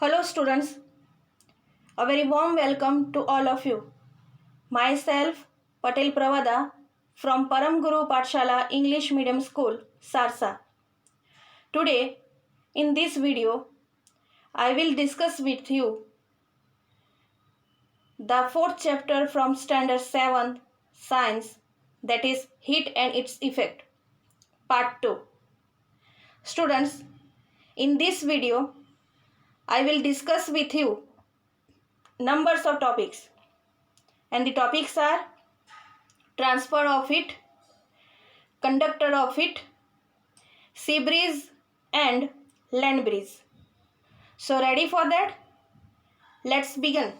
Hello students, a very warm welcome to all of you. Myself Patel Pravada from Param Guru Pathshala English Medium School, Sarsa. Today in this video I will discuss with you the fourth chapter from standard 7 science, that is heat and its effect, part 2. Students, in this video I will discuss with you numbers of topics, and the topics are transfer of heat, conductor of heat, sea breeze and land breeze. So ready for that? Let's begin.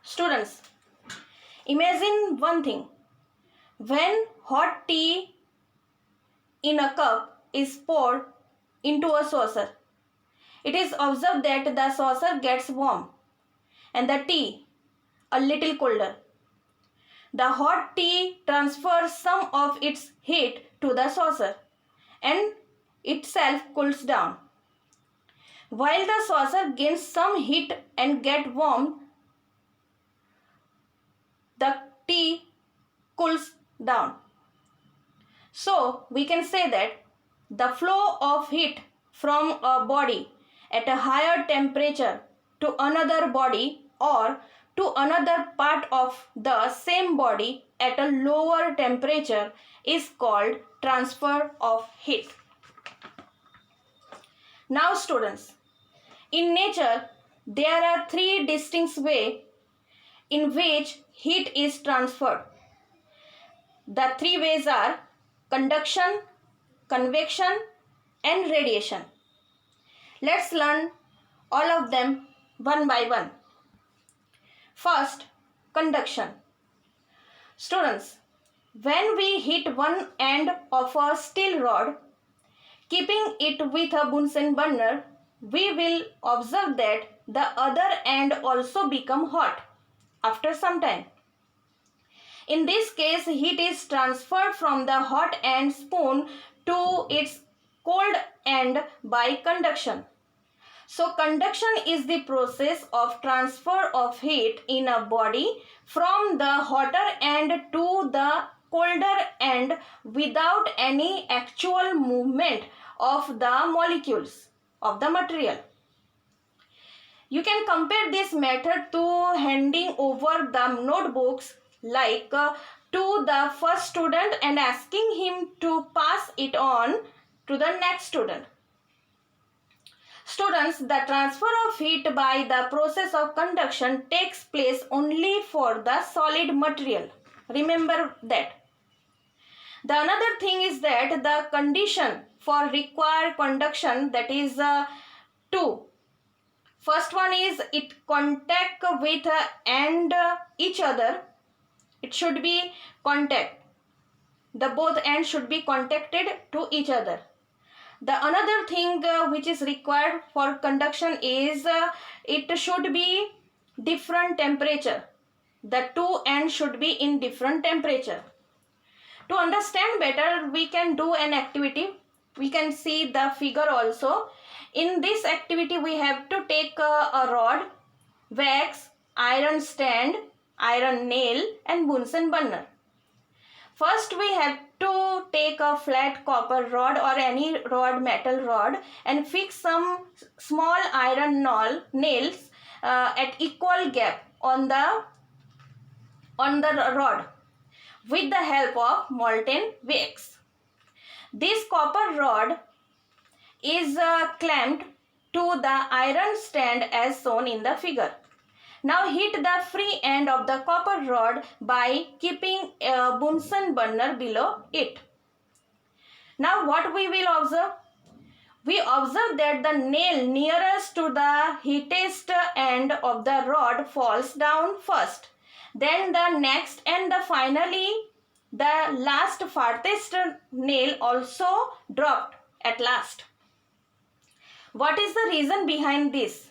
Students, imagine one thing. When hot tea in a cup is poured into a saucer, it is observed that the saucer gets warm and the tea a little colder. The hot tea transfers some of its heat to the saucer and itself cools down. While the saucer gains some heat and gets warm, the tea cools down. So we can say that the flow of heat from a body at a higher temperature to another body or to another part of the same body at a lower temperature is called transfer of heat. Now students, in nature there are three distinct ways in which heat is transferred. The three ways are conduction, convection and radiation. Let's learn all of them one by one. First, conduction. Students, when we hit one end of a steel rod, keeping it with a Bunsen burner, we will observe that the other end also become hot after some time. In this case, heat is transferred from the hot end spoon to its cold end by conduction. So conduction is the process of transfer of heat in a body from the hotter end to the colder end without any actual movement of the molecules of the material. You can compare this method to handing over the notebooks to the first student and asking him to pass it on to the next student. Students, the transfer of heat by the process of conduction takes place only for the solid material. Remember that. The another thing is that the condition for required conduction, that is two. First one is it contact with and each other. It should be contact. The both ends should be contacted to each other. The another thing which is required for conduction is it should be different temperature. The two ends should be in different temperature. To understand better, we can do an activity. We can see the figure also. In this activity, we have to take a rod, wax, iron stand, iron nail and Bunsen burner. First, we have to take a flat copper rod or any rod, metal rod, and fix some small iron nails at equal gap on the rod with the help of molten wax. This copper rod is clamped to the iron stand as shown in the figure. Now heat the free end of the copper rod by keeping a Bunsen burner below it. Now what we will observe? We observe that the nail nearest to the heatiest end of the rod falls down first. Then the next and finally the last farthest nail also dropped at last. What is the reason behind this?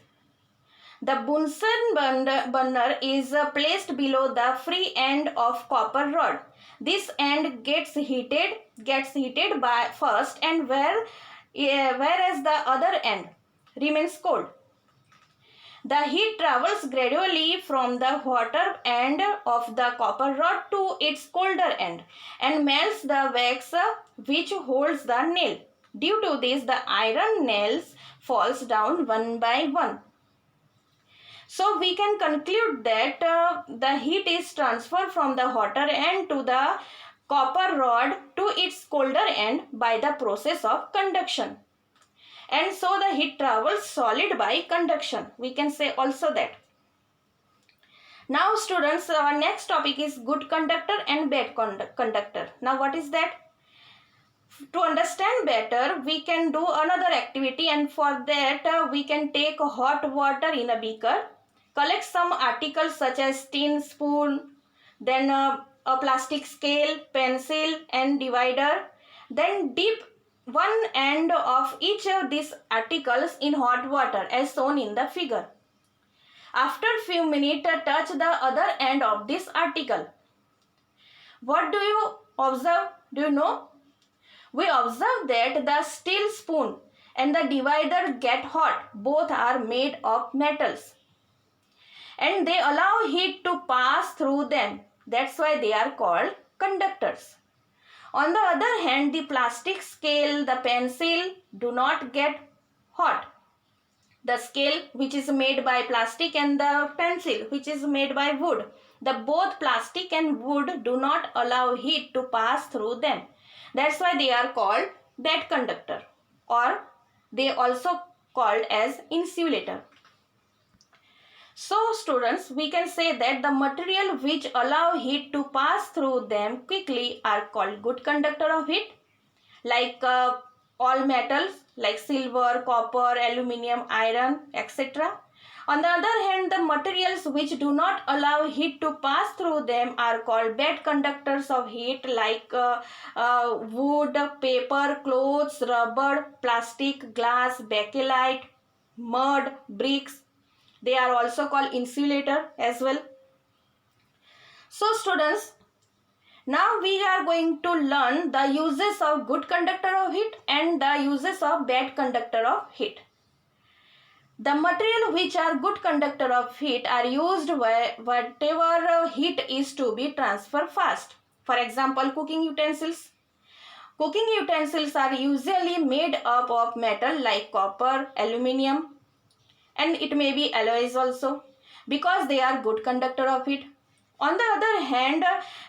The Bunsen burner is placed below the free end of copper rod. This end gets heated by first, and whereas the other end remains cold. The heat travels gradually from the hotter end of the copper rod to its colder end and melts the wax which holds the nail. Due to this, the iron nails falls down one by one. So we can conclude that the heat is transferred from the hotter end to the copper rod to its colder end by the process of conduction. And so the heat travels solid by conduction. We can say also that. Now students, our next topic is good conductor and bad conductor. Now what is that? To understand better, we can do another activity, and for that we can take hot water in a beaker, collect some articles such as tin, spoon, then a plastic scale, pencil and divider, then dip one end of each of these articles in hot water as shown in the figure. After few minutes, touch the other end of this article. What do you observe? Do you know? We observe that the steel spoon and the divider get hot. Both are made of metals, and they allow heat to pass through them. That's why they are called conductors. On the other hand, the plastic scale, the pencil do not get hot. The scale which is made by plastic and the pencil which is made by wood, the both plastic and wood do not allow heat to pass through them. That's why they are called bad conductor, or they also called as insulator. So students, we can say that the material which allow heat to pass through them quickly are called good conductor of heat, like all metals like silver, copper, aluminium, iron, etc. On the other hand, the materials which do not allow heat to pass through them are called bad conductors of heat, like wood, paper, clothes, rubber, plastic, glass, bakelite, mud, bricks. They are also called insulator as well. So students, now we are going to learn the uses of good conductor of heat and the uses of bad conductor of heat. The material which are good conductor of heat are used where whatever heat is to be transferred fast. For example, cooking utensils. Cooking utensils are usually made up of metal like copper, aluminium, and it may be alloys also, because they are good conductor of heat. On the other hand,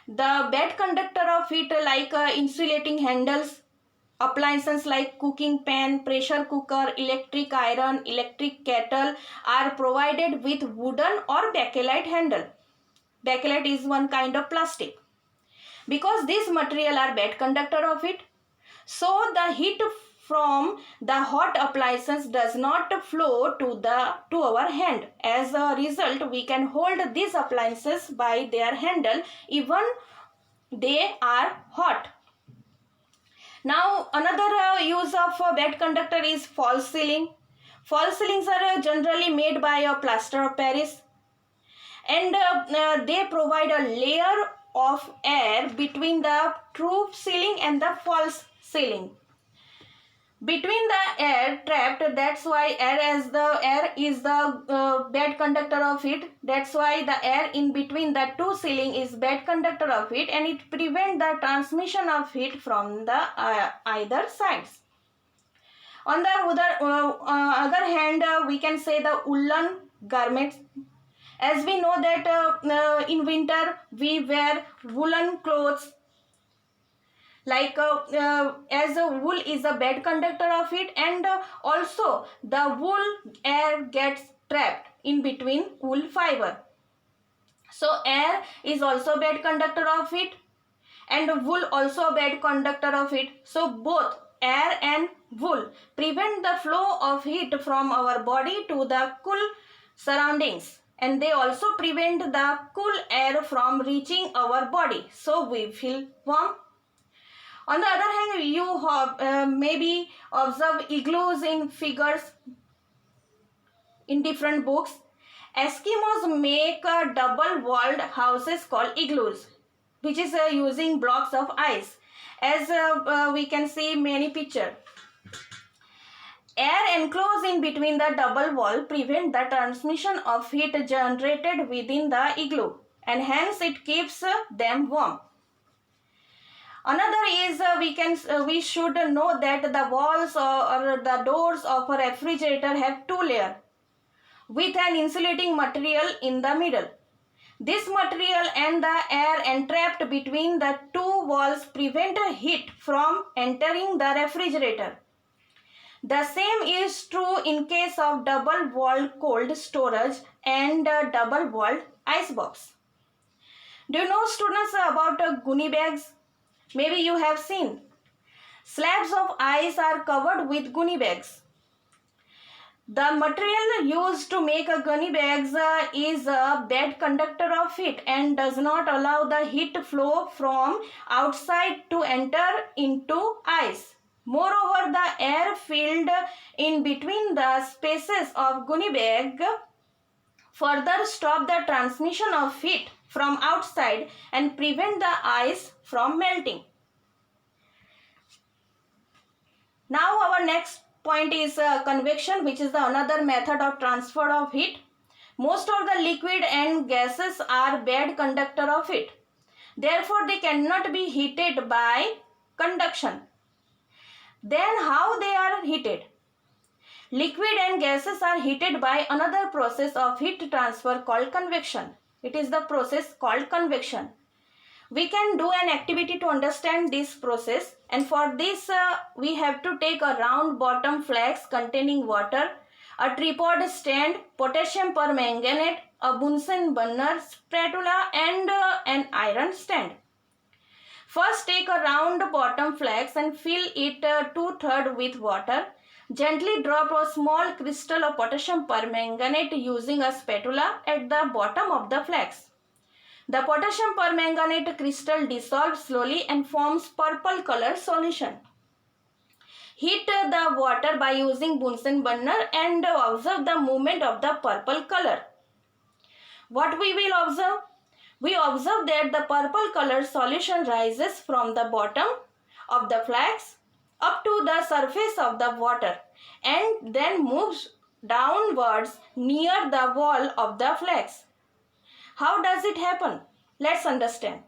the bad conductor of heat like insulating handles, appliances like cooking pan, pressure cooker, electric iron, electric kettle are provided with wooden or bakelite handle. Bakelite is one kind of plastic. Because these material are bad conductor of heat, so the heat from the hot appliances does not flow to our hand. As a result, we can hold these appliances by their handle even they are hot. Now another use of bad conductor is false ceiling. False ceilings are generally made by a plaster of Paris, and they provide a layer of air between the true ceiling and the false ceiling. Between the air trapped, that's why air is the bad conductor of heat. That's why the air in between the two ceiling is bad conductor of heat, and it prevents the transmission of heat from the either sides. On the other hand, we can say the woolen garments. As we know that in winter we wear woolen clothes, like as a wool is a bad conductor of heat, and also the wool air gets trapped in between wool fiber. So air is also bad conductor of heat, and wool also bad conductor of heat. So both air and wool prevent the flow of heat from our body to the cool surroundings, and they also prevent the cool air from reaching our body, so we feel warm. On the other hand, you have maybe observe igloos in figures in different books. Eskimos make double-walled houses called igloos, which is using blocks of ice, as we can see many picture. Air enclosed in between the double wall prevents the transmission of heat generated within the igloo, and hence it keeps them warm. Another is we should know that the walls or the doors of a refrigerator have two layers with an insulating material in the middle. This material and the air entrapped between the two walls prevent heat from entering the refrigerator. The same is true in case of double-walled cold storage and double-walled icebox. Do you know, students, about Goonie bags? Maybe you have seen. Slabs of ice are covered with Goonie bags. The material used to make a Goonie bags is a bad conductor of heat and does not allow the heat flow from outside to enter into ice. Moreover, the air filled in between the spaces of Goonie bag further stop the transmission of heat from outside and prevent the ice from melting. Now our next point is convection, which is the another method of transfer of heat. Most of the liquid and gases are bad conductor of heat. Therefore, they cannot be heated by conduction. Then how they are heated? Liquid and gases are heated by another process of heat transfer called convection. It is the process called convection. We can do an activity to understand this process, and for this we have to take a round bottom flask containing water, a tripod stand, potassium permanganate, a Bunsen burner, spatula and an iron stand. First, take a round bottom flask and fill it 2/3 with water. Gently drop a small crystal of potassium permanganate using a spatula at the bottom of the flask. The potassium permanganate crystal dissolves slowly and forms purple color solution. Heat the water by using Bunsen burner and observe the movement of the purple color. What we will observe? We observe that the purple color solution rises from the bottom of the flask up to the surface of the water and then moves downwards near the wall of the flask. How does it happen? Let's understand.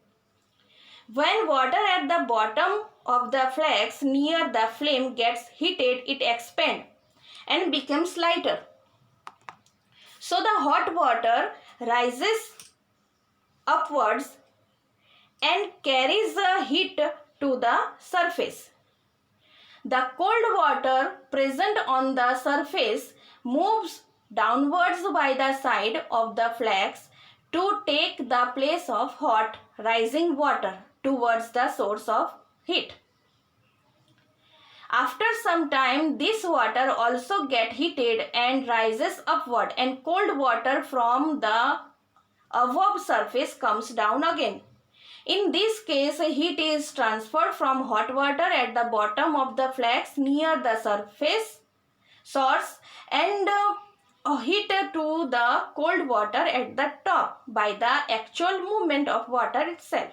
When water at the bottom of the flask near the flame gets heated, it expands and becomes lighter. So the hot water rises upwards and carries the heat to the surface. The cold water present on the surface moves downwards by the side of the flask to take the place of hot rising water towards the source of heat. After some time, this water also gets heated and rises upward, and cold water from the above surface comes down again. In this case, heat is transferred from hot water at the bottom of the flask near the surface source and heat to the cold water at the top by the actual movement of water itself.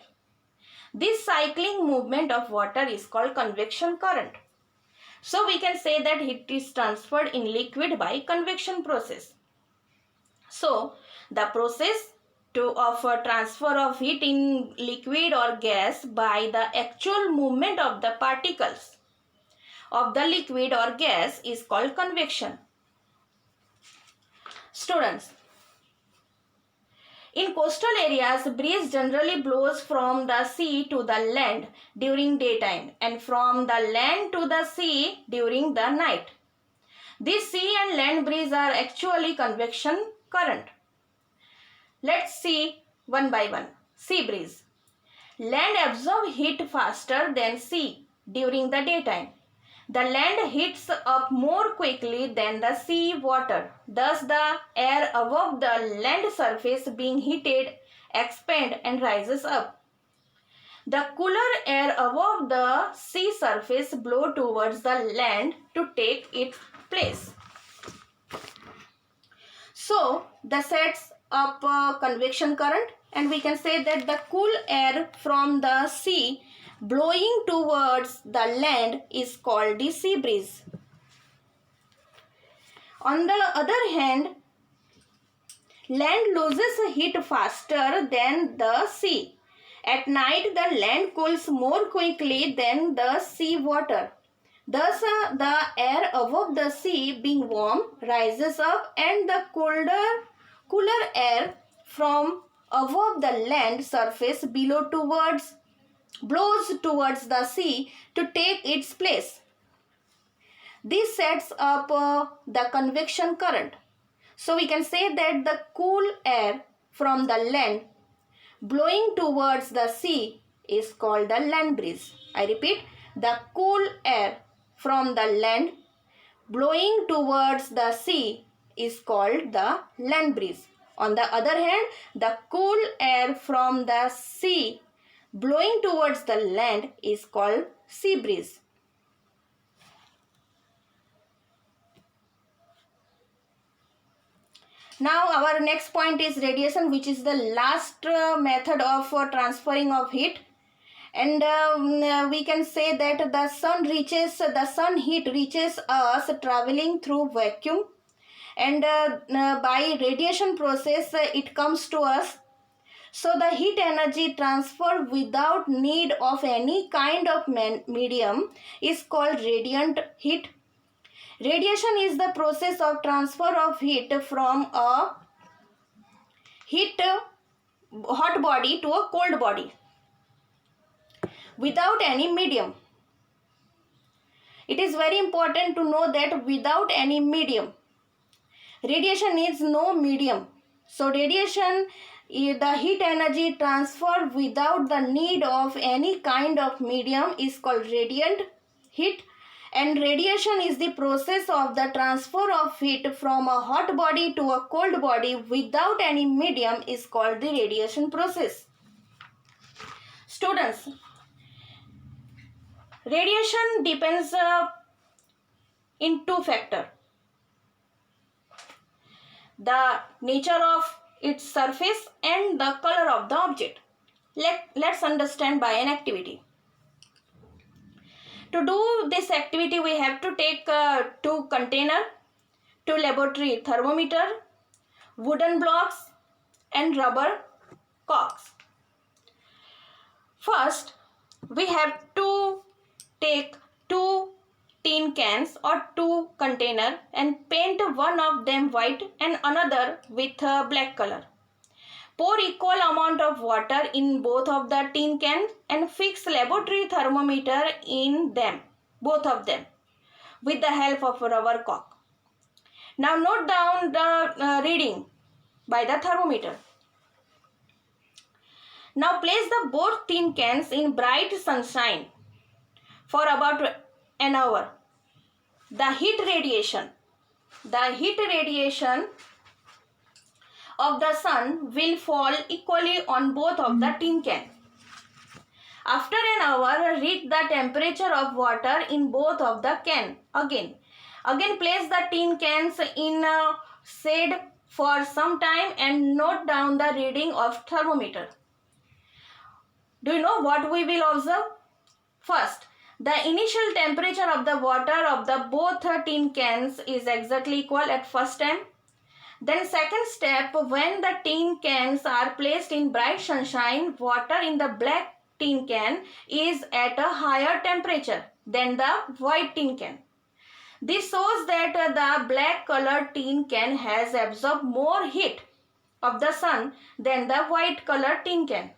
This cycling movement of water is called convection current. So we can say that heat is transferred in liquid by convection process. So the process of transfer of heat in liquid or gas by the actual movement of the particles of the liquid or gas is called convection. Students, in coastal areas, breeze generally blows from the sea to the land during daytime and from the land to the sea during the night. This sea and land breeze are actually convection current. Let's see one by one. Sea breeze. Land absorbs heat faster than sea during the daytime. The land heats up more quickly than the sea water. Thus, the air above the land surface being heated expands and rises up. The cooler air above the sea surface blows towards the land to take its place. So, that sets up convection current, and we can say that the cool air from the sea blowing towards the land is called the sea breeze. On the other hand, land loses heat faster than the sea. At night, the land cools more quickly than the sea water. Thus, the air above the sea, being warm, rises up, and the cooler air from above the land surface below blows towards the sea to take its place. This sets up the convection current. So we can say that the cool air from the land blowing towards the sea is called the land breeze. I repeat, the cool air from the land blowing towards the sea is called the land breeze. On the other hand, the cool air from the sea blowing towards the land is called sea breeze. Now our next point is radiation, which is the last method of transferring of heat. And we can say that the sun heat reaches us traveling through vacuum, and by radiation process it comes to us. So the heat energy transfer without need of any kind of medium is called radiant heat. Radiation is the process of transfer of heat from a hot body to a cold body without any medium. It is very important to know that without any medium. Radiation needs no medium. So radiation is the heat energy transfer without the need of any kind of medium is called radiant heat. And radiation is the process of the transfer of heat from a hot body to a cold body without any medium is called the radiation process. Students, radiation depends in two factors: the nature of its surface and the color of the object. Let's understand by an activity. To do this activity, we have to take two containers, two laboratory thermometer, wooden blocks, and rubber corks. First, we have to take two tin cans or two containers and paint one of them white and another with black color. Pour equal amount of water in both of the tin cans and fix laboratory thermometer in them, both of them, with the help of a rubber cork. Now note down the reading by the thermometer. Now place the both tin cans in bright sunshine for about an hour. The heat radiation of the sun will fall equally on both of the tin cans. After an hour, read the temperature of water in both of the cans. Again place the tin cans in shade for some time and note down the reading of thermometer. Do you know what we will observe? First, the initial temperature of the water of the both tin cans is exactly equal at first time. Then second step, when the tin cans are placed in bright sunshine, water in the black tin can is at a higher temperature than the white tin can. This shows that the black colored tin can has absorbed more heat of the sun than the white colored tin can.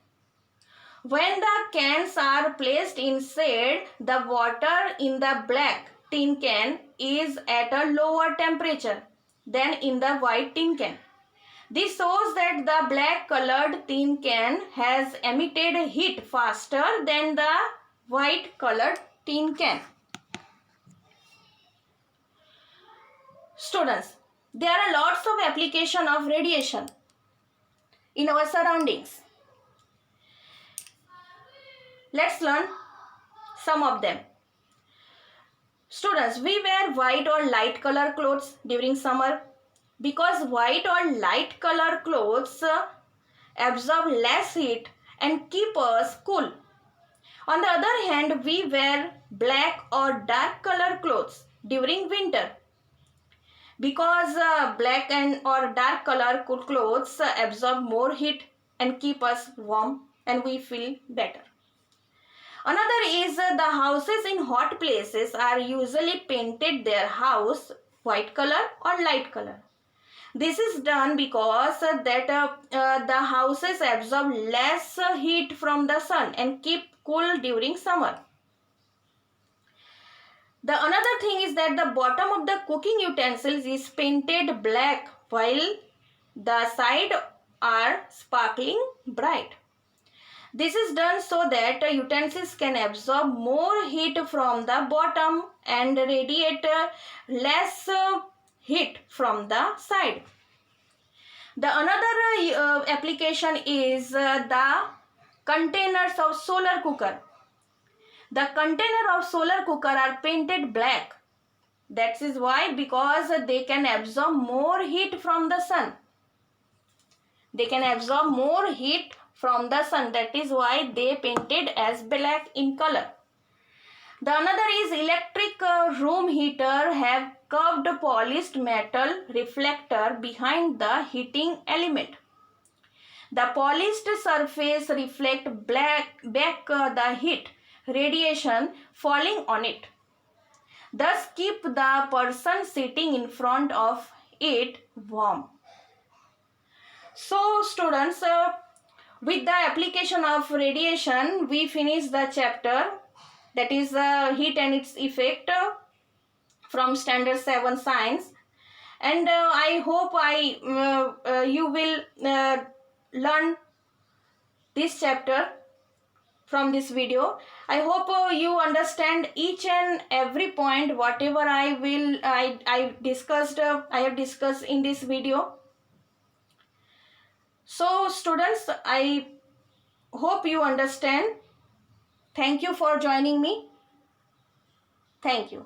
When the cans are placed in shade, the water in the black tin can is at a lower temperature than in the white tin can. This shows that the black colored tin can has emitted heat faster than the white colored tin can. Students, there are lots of applications of radiation in our surroundings. Let's learn some of them. Students, we wear white or light color clothes during summer because white or light color clothes absorb less heat and keep us cool. On the other hand, we wear black or dark color clothes during winter because black and or dark color clothes absorb more heat and keep us warm and we feel better. Another is the houses in hot places are usually painted their house white color or light color. This is done because the houses absorb less heat from the sun and keep cool during summer. The another thing is that the bottom of the cooking utensils is painted black while the side are sparkling bright. This is done so that utensils can absorb more heat from the bottom and radiate less heat from the side. The another application is the containers of solar cooker. The container of solar cooker are painted black. That is why, because they can absorb more heat from the sun. They can absorb more heat from the sun. That is why they painted as black in color. The another is electric room heater have curved polished metal reflector behind the heating element. The polished surface reflect back the heat radiation falling on it. Thus keep the person sitting in front of it warm. So students, with the application of radiation, we finish the chapter, that is heat and its effect, from standard 7 science. And I hope you will learn this chapter from this video. I hope you understand each and every point whatever I have discussed in this video. So students, I hope you understand. Thank you for joining me. Thank you.